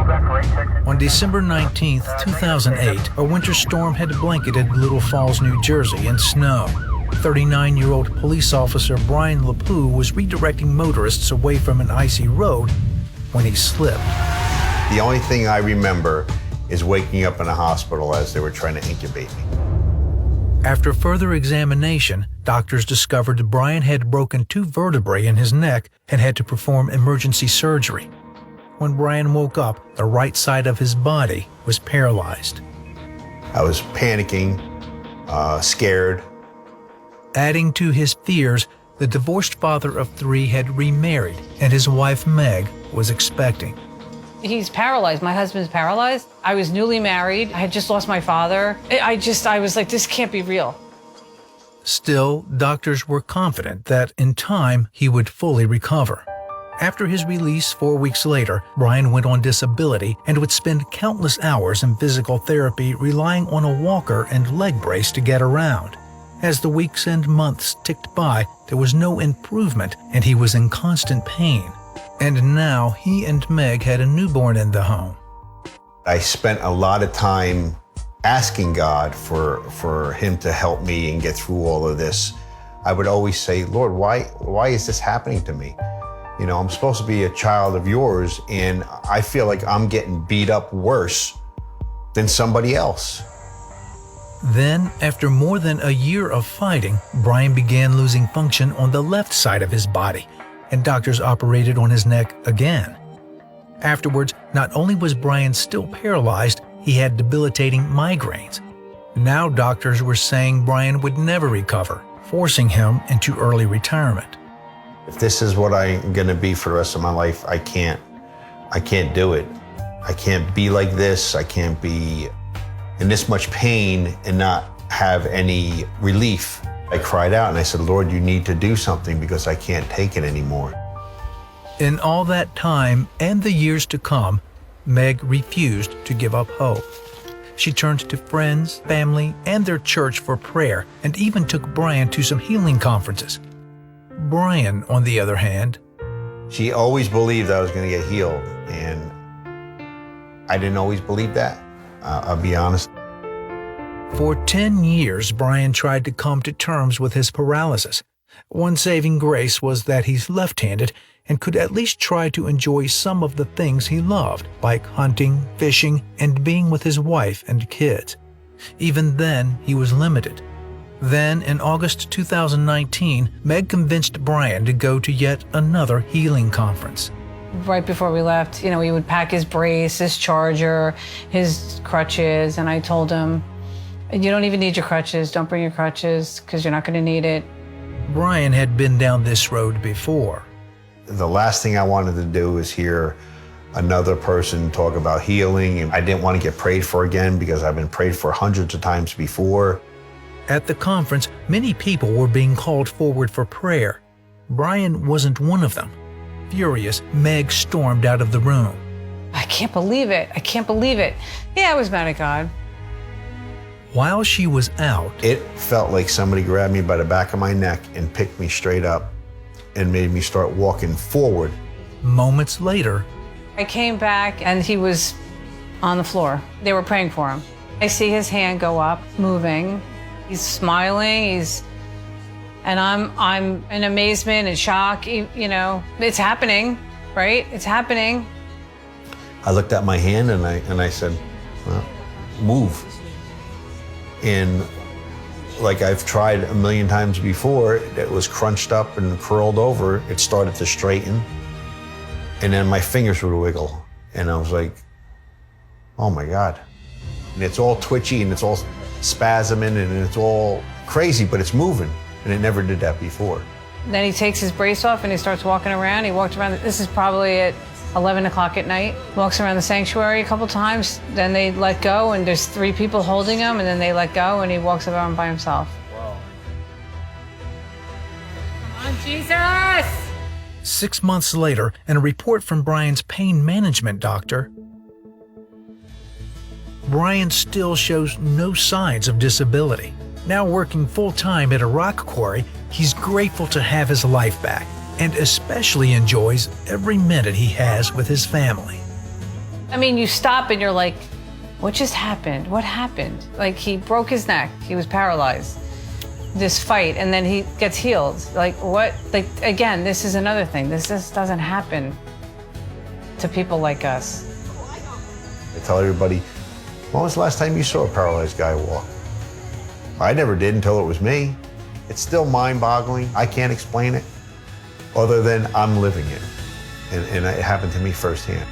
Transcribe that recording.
On December 19, 2008, a winter storm had blanketed Little Falls, New Jersey in snow. 39-year-old police officer Brian LaPoo was redirecting motorists away from an icy road when he slipped. The only thing I remember is waking up in a hospital as they were trying to intubate me. After further examination, doctors discovered Brian had broken 2 vertebrae in his neck and had to perform emergency surgery. When Brian woke up, the right side of his body was paralyzed. I was panicking, scared. Adding to his fears, the divorced father of 3 had remarried, and his wife Meg was expecting. He's paralyzed. My husband's paralyzed. I was newly married. I had just lost my father. I was like, this can't be real. Still, doctors were confident that in time he would fully recover. After his release 4 weeks later, Brian went on disability and would spend countless hours in physical therapy relying on a walker and leg brace to get around. As the weeks and months ticked by, there was no improvement and he was in constant pain. And now he and Meg had a newborn in the home. I spent a lot of time asking God for him to help me and get through all of this. I would always say, Lord, why is this happening to me? You know, I'm supposed to be a child of yours, and I feel like I'm getting beat up worse than somebody else. Then, after more than a year of fighting, Brian began losing function on the left side of his body, and doctors operated on his neck again. Afterwards, not only was Brian still paralyzed, he had debilitating migraines. Now doctors were saying Brian would never recover, forcing him into early retirement. If this is what I'm gonna be for the rest of my life, I can't do it. I can't be like this. I can't be in this much pain and not have any relief. I cried out and I said, Lord, you need to do something because I can't take it anymore. In all that time and the years to come, Meg refused to give up hope. She turned to friends, family, and their church for prayer and even took Brian to some healing conferences. Brian, on the other hand, she always believed I was going to get healed, and I didn't always believe that. I'll be honest. For 10 years, Brian tried to come to terms with his paralysis. One saving grace was that he's left-handed and could at least try to enjoy some of the things he loved, like hunting, fishing, and being with his wife and kids. Even then, he was limited. Then, in August 2019, Meg convinced Brian to go to yet another healing conference. Right before we left, he would pack his brace, his charger, his crutches, and I told him, you don't even need your crutches. Don't bring your crutches because you're not going to need it. Brian had been down this road before. The last thing I wanted to do is hear another person talk about healing, and I didn't want to get prayed for again because I've been prayed for hundreds of times before. At the conference, many people were being called forward for prayer. Brian wasn't one of them. Furious, Meg stormed out of the room. I can't believe it. I can't believe it. Yeah, I was mad at God. While she was out, it felt like somebody grabbed me by the back of my neck and picked me straight up and made me start walking forward. Moments later, I came back and he was on the floor. They were praying for him. I see his hand go up, moving. He's smiling, and I'm in amazement and shock, it's happening, right? It's happening. I looked at my hand and I said, well, move. And like I've tried a million times before, it was crunched up and curled over. It started to straighten. And then my fingers would wiggle. And I was like, oh my God. And it's all twitchy and it's all spasming and it's all crazy, but it's moving. And it never did that before. Then he takes his brace off and he starts walking around. He walked around, this is probably at 11 o'clock at night. Walks around the sanctuary a couple times. Then they let go and there's 3 people holding him and then they let go and he walks around by himself. Wow. Come on, Jesus! 6 months later, in a report from Brian's pain management doctor, Brian still shows no signs of disability. Now working full-time at a rock quarry, he's grateful to have his life back and especially enjoys every minute he has with his family. I mean, you stop and you're like, what just happened? What happened? Like, he broke his neck. He was paralyzed. This fight, and then he gets healed. Like, what? Like, again, this is another thing. This just doesn't happen to people like us. I tell everybody, when was the last time you saw a paralyzed guy walk? I never did until it was me. It's still mind-boggling. I can't explain it other than I'm living it. And it happened to me firsthand.